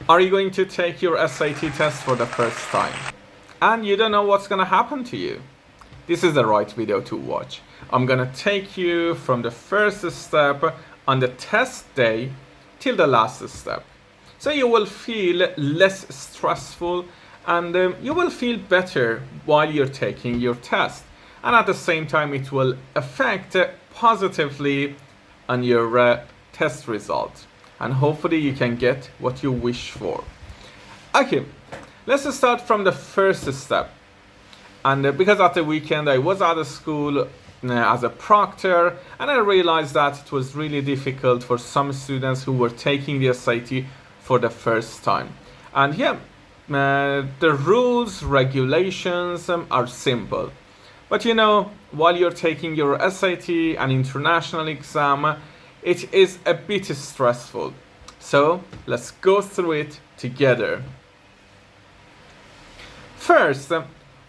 Are you going to take your SAT test for the first time and you don't know what's going to happen to you? This is the right video to watch. I'm going to take you from the first step on the test day till the last step. So you will feel less stressful and you will feel better while you're taking your test. And at the same time, it will affect positively on your test result. And hopefully you can get what you wish for. Okay, let's start from the first step. And because at the weekend I was at a school as a proctor, and I realized that it was really difficult for some students who were taking the SAT for the first time. And yeah, the rules, regulations are simple. But you know, while you're taking your SAT, an international exam, it is a bit stressful. So let's go through it together. First,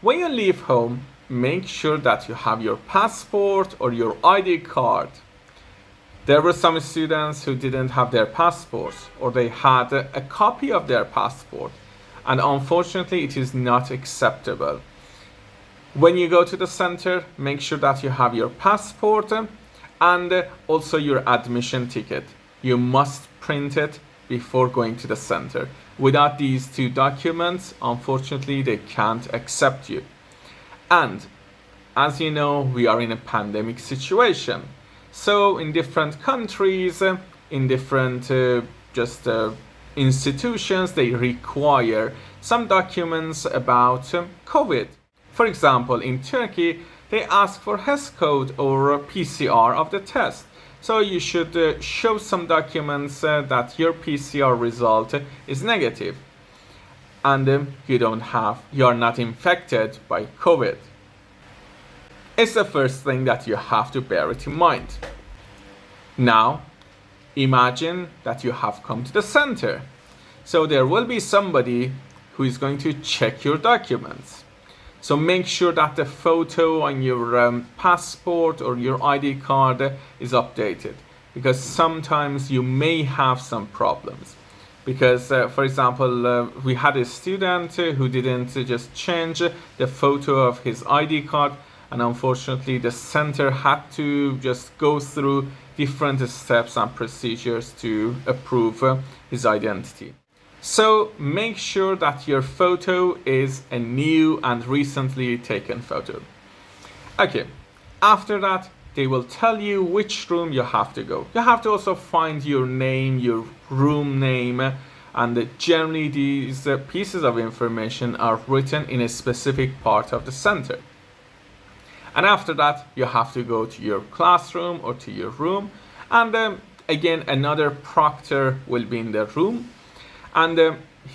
when you leave home, make sure that you have your passport or your ID card. There were some students who didn't have their passports, or they had a copy of their passport, and unfortunately it is not acceptable. When you go to the center, make sure that you have your passport and also your admission ticket. You must print it before going to the center. Without these two documents, unfortunately, they can't accept you. And as you know, we are in a pandemic situation. So in different countries, in different institutions, they require some documents about COVID. For example, in Turkey, they ask for HES code or PCR of the test. So you should show some documents that your PCR result is negative and you are not infected by COVID. It's the first thing that you have to bear it in mind. Now, imagine that you have come to the center. So there will be somebody who is going to check your documents. So make sure that the photo on your passport or your ID card is updated, because sometimes you may have some problems. Because, for example, we had a student who didn't just change the photo of his ID card, and unfortunately the center had to just go through different steps and procedures to approve his identity. So make sure that your photo is a new and recently taken photo. Okay, after that, they will tell you which room you have to go. You have to also find your name, your room name, and generally these pieces of information are written in a specific part of the center. And after that, you have to go to your classroom or to your room, and again, another proctor will be in the room. And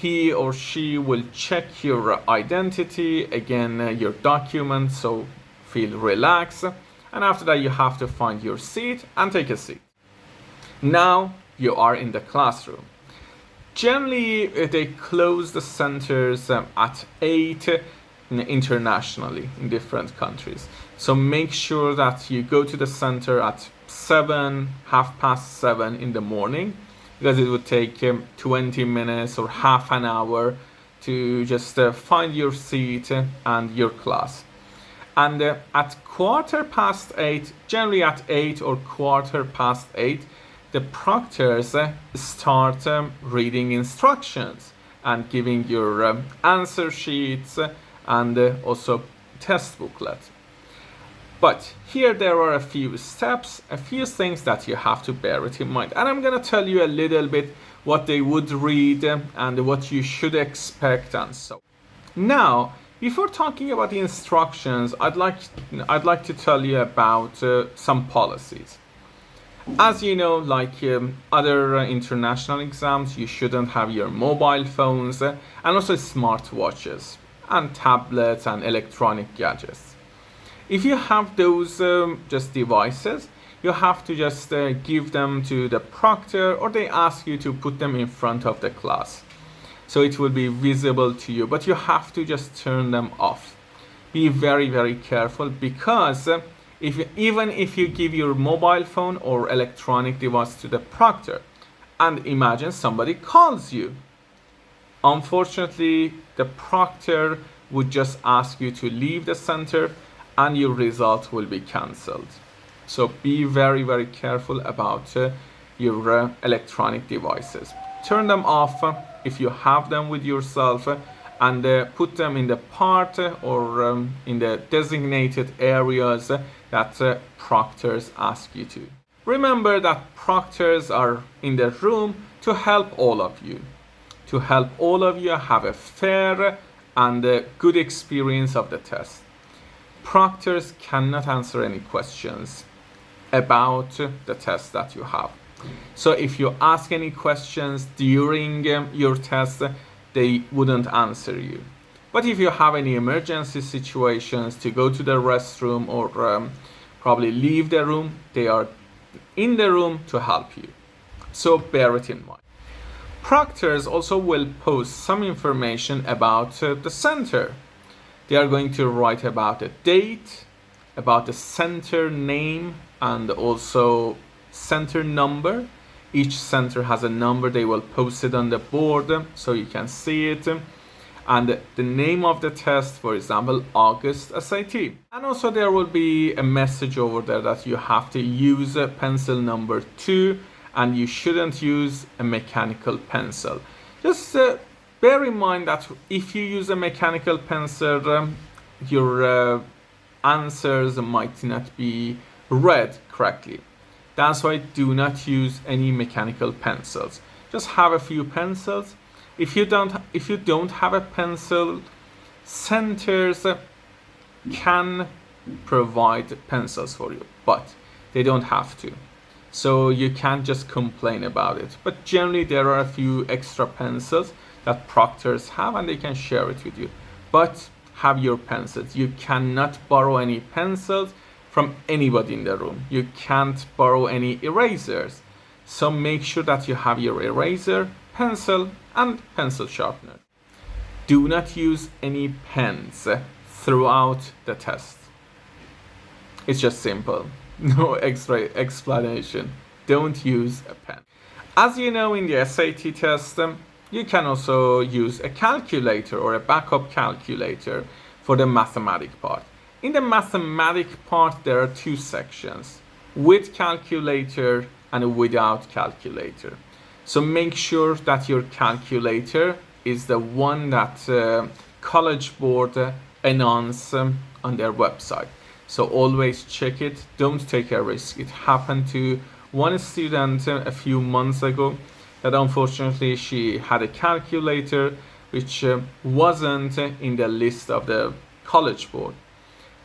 he or she will check your identity, again, your documents, so feel relaxed. And after that, you have to find your seat and take a seat. Now you are in the classroom. Generally, they close the centers at 8 internationally in different countries. So make sure that you go to the center at 7, 7:30 in the morning, because it would take 20 minutes or half an hour to just find your seat and your class. And at 8:15, generally at 8 or 8:15, the proctors start reading instructions and giving your answer sheets and also test booklet. But here there are a few steps, a few things that you have to bear it in mind. And I'm going to tell you a little bit what they would read and what you should expect and so. Now, before talking about the instructions, I'd like to tell you about some policies. As you know, like other international exams, you shouldn't have your mobile phones and also smartwatches and tablets and electronic gadgets. If you have those just devices, you have to just give them to the proctor, or they ask you to put them in front of the class. So it will be visible to you, but you have to just turn them off. Be very, very careful, because even if you give your mobile phone or electronic device to the proctor, and imagine somebody calls you, Unfortunately, the proctor would just ask you to leave the center and your result will be cancelled. So be very, very careful about your electronic devices. Turn them off if you have them with yourself and put them in the part or in the designated areas that proctors ask you to. Remember that proctors are in the room to help all of you. To help all of you have a fair and good experience of the test. Proctors cannot answer any questions about the test that you have. So if you ask any questions during your test, they wouldn't answer you. But if you have any emergency situations to go to the restroom or probably leave the room, they are in the room to help you. So bear it in mind. Proctors also will post some information about the center. They are going to write about the date, about the center name, and also center number. Each center has a number. They will post it on the board so you can see it. And the name of the test, for example, August SAT. And also there will be a message over there that you have to use pencil number 2 and you shouldn't use a mechanical pencil. Just bear in mind that if you use a mechanical pencil, your answers might not be read correctly. That's why do not use any mechanical pencils. Just have a few pencils. If you don't have a pencil, centers can provide pencils for you, but they don't have to. So you can't just complain about it. But generally there are a few extra pencils that proctors have and they can share it with you. But have your pencils. You cannot borrow any pencils from anybody in the room. You can't borrow any erasers. So make sure that you have your eraser, pencil and pencil sharpener. Do not use any pens throughout the test. It's just simple. No extra explanation. Don't use a pen. As you know, in the SAT test, you can also use a calculator or a backup calculator for the mathematics part. In the mathematics part, there are two sections, with calculator and without calculator. So make sure that your calculator is the one that College Board announce on their website. So always check it. Don't take a risk. It happened to one student a few months ago that unfortunately she had a calculator which wasn't in the list of the College Board.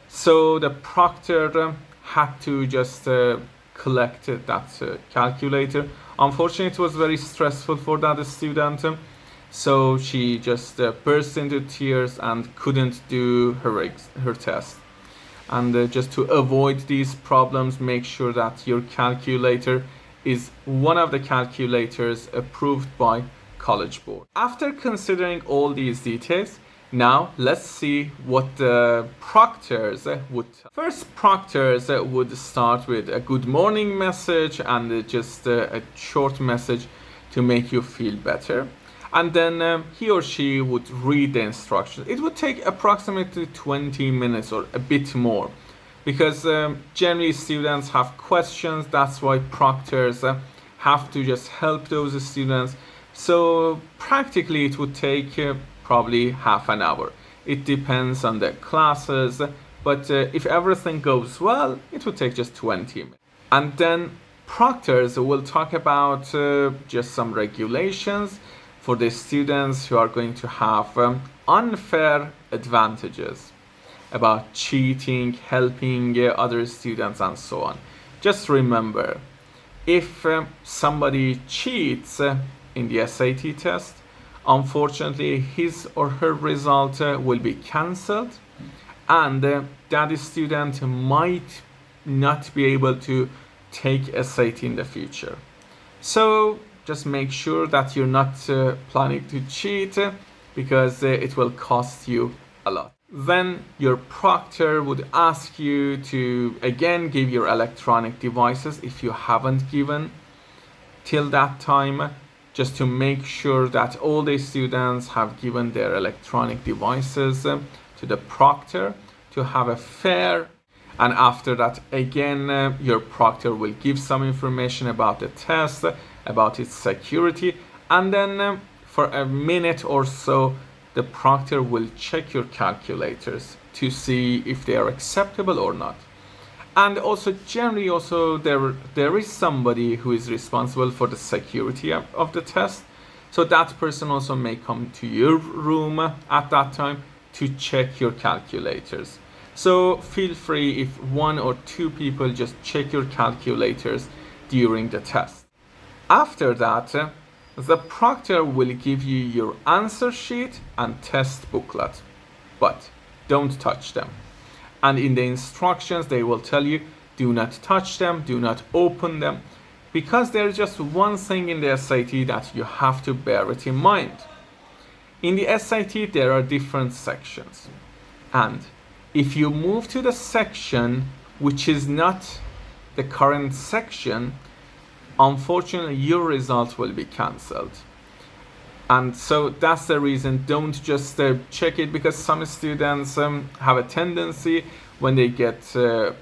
So the proctor had to just collect that calculator. Unfortunately, it was very stressful for that student. So she just burst into tears and couldn't do her test. And just to avoid these problems, make sure that your calculator is one of the calculators approved by College Board. After considering all these details, now let's see what the proctors would. First, proctors would start with a good morning message and just a short message to make you feel better. And then he or she would read the instructions. It would take approximately 20 minutes or a bit more because generally students have questions. That's why proctors have to just help those students. So practically it would take probably half an hour. It depends on the classes, but if everything goes well, it would take just 20 minutes. And then proctors will talk about just some regulations for the students who are going to have unfair advantages about cheating, helping other students and so on. Just remember, if somebody cheats in the SAT test, unfortunately his or her result will be cancelled and that student might not be able to take SAT in the future. So just make sure that you're not planning to cheat because it will cost you a lot. Then your proctor would ask you to again give your electronic devices if you haven't given till that time. just to make sure that all the students have given their electronic devices to the proctor to have a fair. And after that, again, your proctor will give some information about the test, about its security, and then for a minute or so, the proctor will check your calculators to see if they are acceptable or not. And also, generally, also there is somebody who is responsible for the security of the test. So that person also may come to your room at that time to check your calculators. So feel free if 1 or 2 people just check your calculators during the test. After that, the proctor will give you your answer sheet and test booklet, but don't touch them. And in the instructions, they will tell you, do not touch them, do not open them, because there's just one thing in the SAT that you have to bear it in mind. In the SAT, there are different sections. And if you move to the section which is not the current section, unfortunately, your result will be cancelled. And so that's the reason, don't just check it, because some students have a tendency when they get a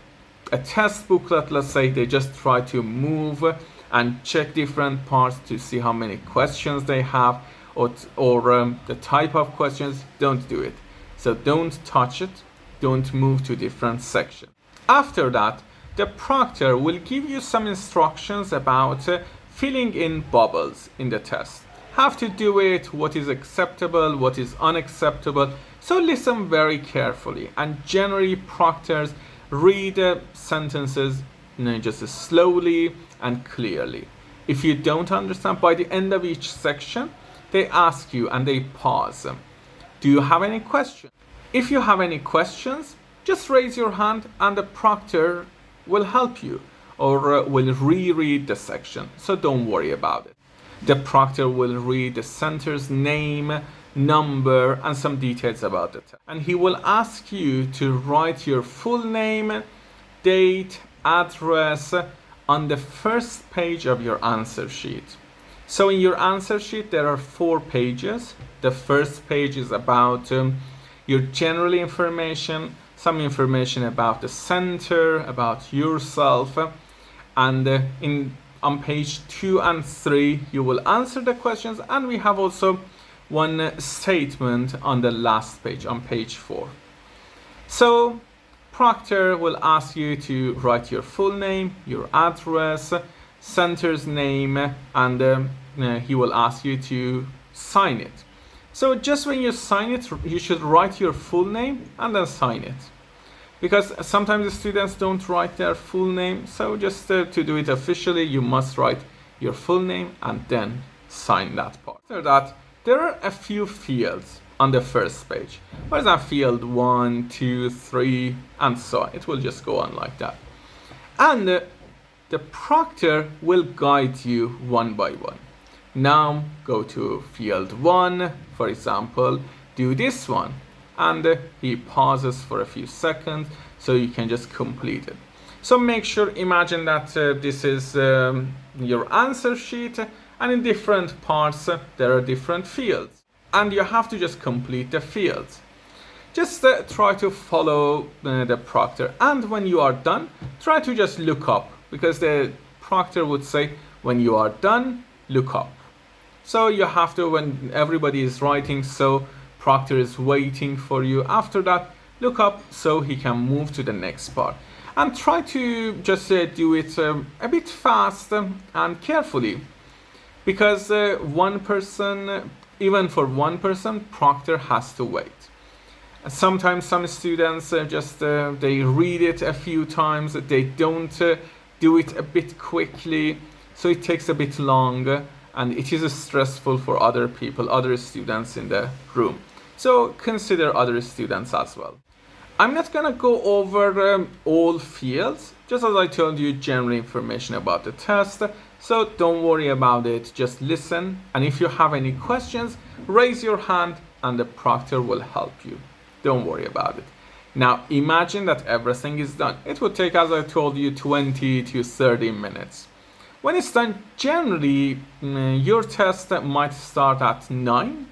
test booklet, let's say, they just try to move and check different parts to see how many questions they have or the type of questions. Don't do it. So don't touch it, don't move to different sections. After that, the proctor will give you some instructions about filling in bubbles in the test. How to do it, what is acceptable, what is unacceptable. So listen very carefully, and generally proctors read sentences just slowly and clearly. If you don't understand, by the end of each section, they ask you and they pause. Do you have any questions? If you have any questions, just raise your hand and the proctor will help you or will reread the section. So don't worry about it. The proctor will read the center's name, number, and some details about it. And he will ask you to write your full name, date, address on the first page of your answer sheet. So in your answer sheet, there are 4 pages. The first page is about your general information, some information about the center, about yourself, and on page 2 and 3 you will answer the questions, and we have also one statement on the last page, on page 4. So proctor will ask you to write your full name, your address, center's name, and he will ask you to sign it. So just when you sign it, you should write your full name and then sign it, because sometimes the students don't write their full name. So just to do it officially, you must write your full name and then sign that part. After that, there are a few fields on the first page. For example, field 1, 2, 3, and so on. It will just go on like that. And the proctor will guide you one by one. Now go to field 1, for example, do this one. And he pauses for a few seconds so you can just complete it. So make sure, imagine that this is your answer sheet, and in different parts there are different fields, and you have to just complete the fields. Just try to follow the proctor, and when you are done, try to just look up, because the proctor would say, when you are done, look up. So you have to, when everybody is writing, so proctor is waiting for you. After that, look up so he can move to the next part. And try to just do it a bit fast and carefully, because one person, even for one person, proctor has to wait. Sometimes some students they read it a few times, they don't do it a bit quickly, so it takes a bit longer, and it is stressful for other people, other students in the room. So consider other students as well. I'm not gonna go over all fields, just as I told you, general information about the test. So don't worry about it, just listen. And if you have any questions, raise your hand and the proctor will help you. Don't worry about it. Now imagine that everything is done. It would take, as I told you, 20 to 30 minutes. When it's done, generally your test might start at 9.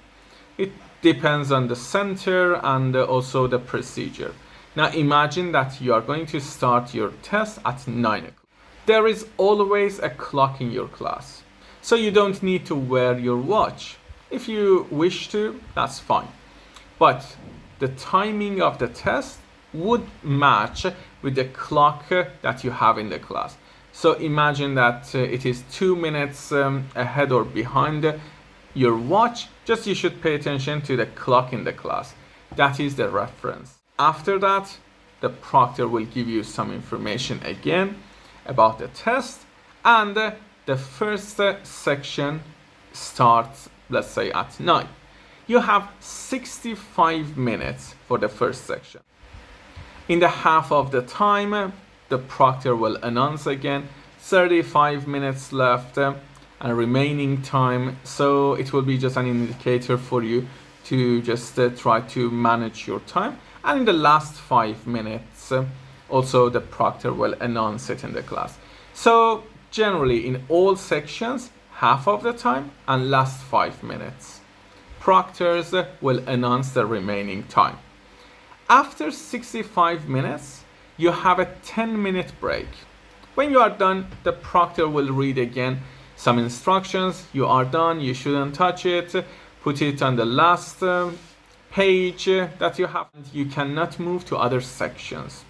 It depends on the center and also the procedure. Now imagine that you are going to start your test at 9 o'clock. There is always a clock in your class, so you don't need to wear your watch. If you wish to, that's fine. But the timing of the test would match with the clock that you have in the class. So imagine that it is 2 minutes ahead or behind your watch. Just you should pay attention to the clock in the class. That is the reference. After that, the proctor will give you some information again about the test, and the first section starts, let's say, at 9. You have 65 minutes for the first section. In the half of the time, the proctor will announce again 35 minutes left and remaining time, so it will be just an indicator for you to just try to manage your time. And in the last 5 minutes also the proctor will announce it in the class. So generally in all sections, half of the time and last 5 minutes, proctors will announce the remaining time. After 65 minutes, you have a 10-minute break. When you are done, the proctor will read again some instructions. You are done, you shouldn't touch it, put it on the last page that you have. You cannot move to other sections.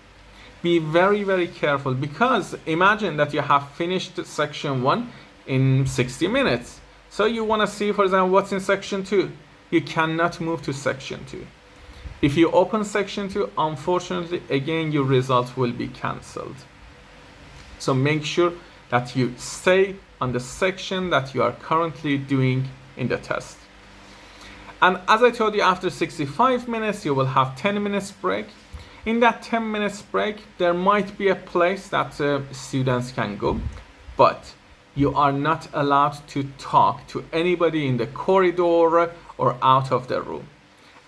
Be very, very careful, because imagine that you have finished section 1 in 60 minutes. So you want to see, for example, what's in section 2. You cannot move to section 2. If you open section 2, unfortunately, again, your result will be cancelled. So make sure that you stay on the section that you are currently doing in the test. And as I told you, after 65 minutes, you will have 10 minutes break. In that 10 minutes break, there might be a place that students can go, but you are not allowed to talk to anybody in the corridor or out of the room.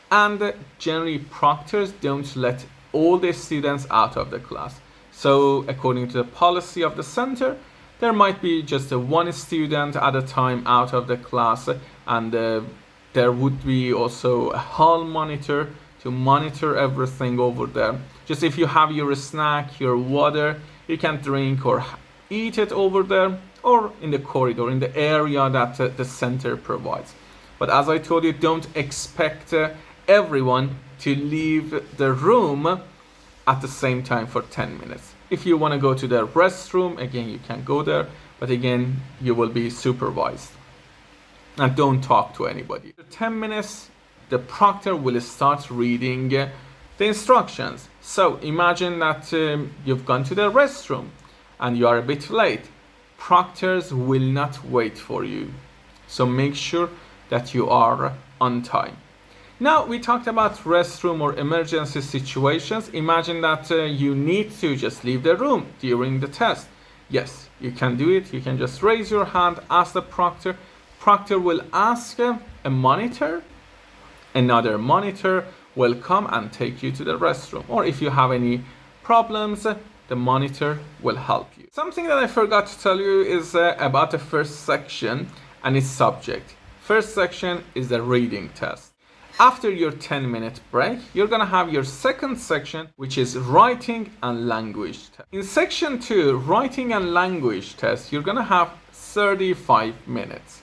And generally, proctors don't let all the students out of the class. So according to the policy of the center, there might be just one student at a time out of the class, and there would be also a hall monitor to monitor everything over there. Just if you have your snack, your water, you can drink or eat it over there or in the corridor, in the area that the center provides. But as I told you, don't expect everyone to leave the room at the same time for 10 minutes. If you want to go to the restroom, again, you can go there, but again, you will be supervised. And don't talk to anybody. After 10 minutes, the proctor will start reading the instructions. So imagine that you've gone to the restroom and you are a bit late. Proctors will not wait for you. So make sure that you are on time. Now we talked about restroom or emergency situations. Imagine that you need to just leave the room during the test. Yes, you can do it. You can just raise your hand, ask the proctor. Proctor will ask a monitor. Another monitor will come and take you to the restroom. Or if you have any problems, the monitor will help you. Something that I forgot to tell you is about the first section and its subject. First section is the reading test. After your 10-minute break, you're gonna have your second section, which is writing and language test. In section 2, writing and language test, you're gonna have 35 minutes.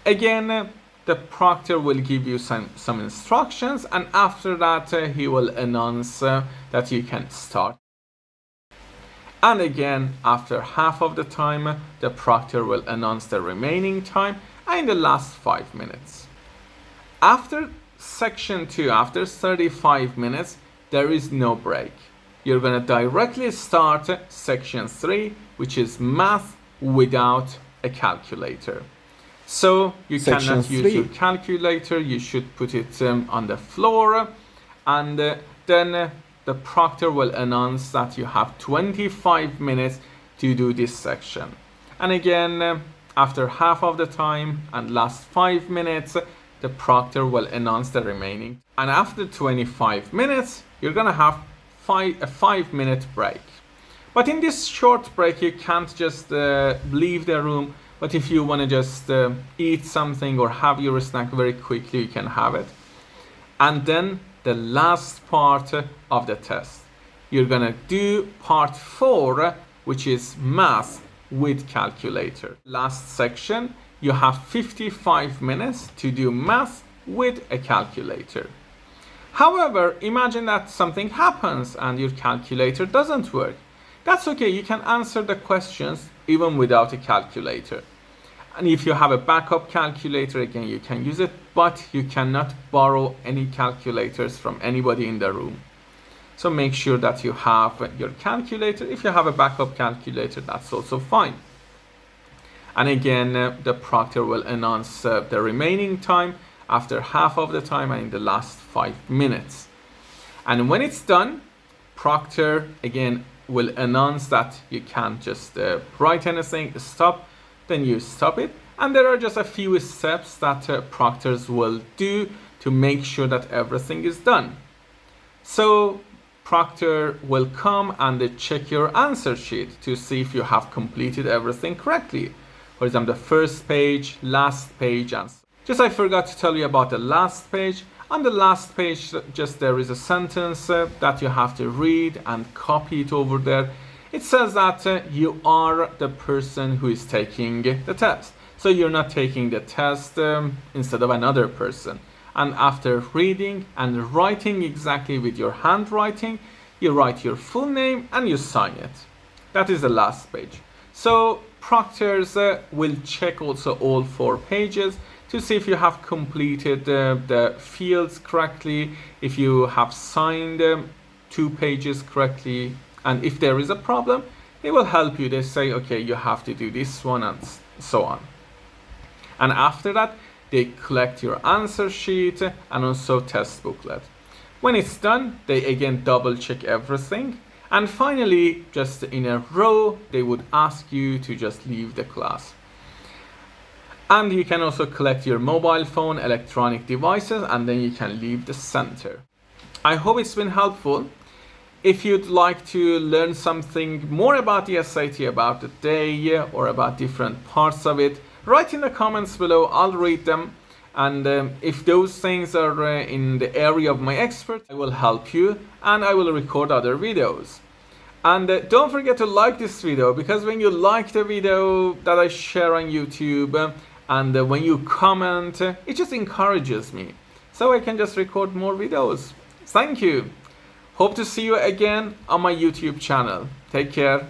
Again, the proctor will give you some instructions, and after that, he will announce that you can start. And again, after half of the time, the proctor will announce the remaining time, and in the last 5 minutes. After section 2, after 35 minutes, there is no break. You're going to directly start section 3, which is math without a calculator. So you cannot use your calculator, you should put it on the floor, and then the proctor will announce that you have 25 minutes to do this section. And again, after half of the time and last 5 minutes, the proctor will announce the remaining. And after 25 minutes, you're gonna have a 5-minute break. But in this short break, you can't just leave the room. But if you want to just eat something or have your snack very quickly, you can have it. And then the last part of the test, you're gonna do part 4, which is math with calculator. Last section, you have 55 minutes to do math with a calculator. However, imagine that something happens and your calculator doesn't work. That's okay, you can answer the questions even without a calculator. And if you have a backup calculator, again, you can use it, but you cannot borrow any calculators from anybody in the room. So make sure that you have your calculator. If you have a backup calculator, that's also fine. And again, the proctor will announce the remaining time after half of the time and in the last 5 minutes. And when it's done, proctor again will announce that you can't just write anything, stop, then you stop it. And there are just a few steps that proctors will do to make sure that everything is done. So proctor will come and check your answer sheet to see if you have completed everything correctly. For example, the first page, last page, and just I forgot to tell you about the last page. On the last page, just there is a sentence that you have to read and copy it over there. It says that you are the person who is taking the test. So you're not taking the test instead of another person. And after reading and writing exactly with your handwriting, you write your full name and you sign it. That is the last page. So proctors will check also all 4 pages to see if you have completed the fields correctly, if you have signed 2 pages correctly, and if there is a problem, they will help you. They say, okay, you have to do this one and so on. And after that, they collect your answer sheet and also test booklet. When it's done, they again double check everything. And finally, just in a row, they would ask you to just leave the class. And you can also collect your mobile phone, electronic devices, and then you can leave the center. I hope it's been helpful. If you'd like to learn something more about the SAT, about the day, or about different parts of it, write in the comments below. I'll read them. And if those things are in the area of my expert, I will help you and I will record other videos. And don't forget to like this video, because when you like the video that I share on YouTube and when you comment, it just encourages me. So I can just record more videos. Thank you. Hope to see you again on my YouTube channel. Take care.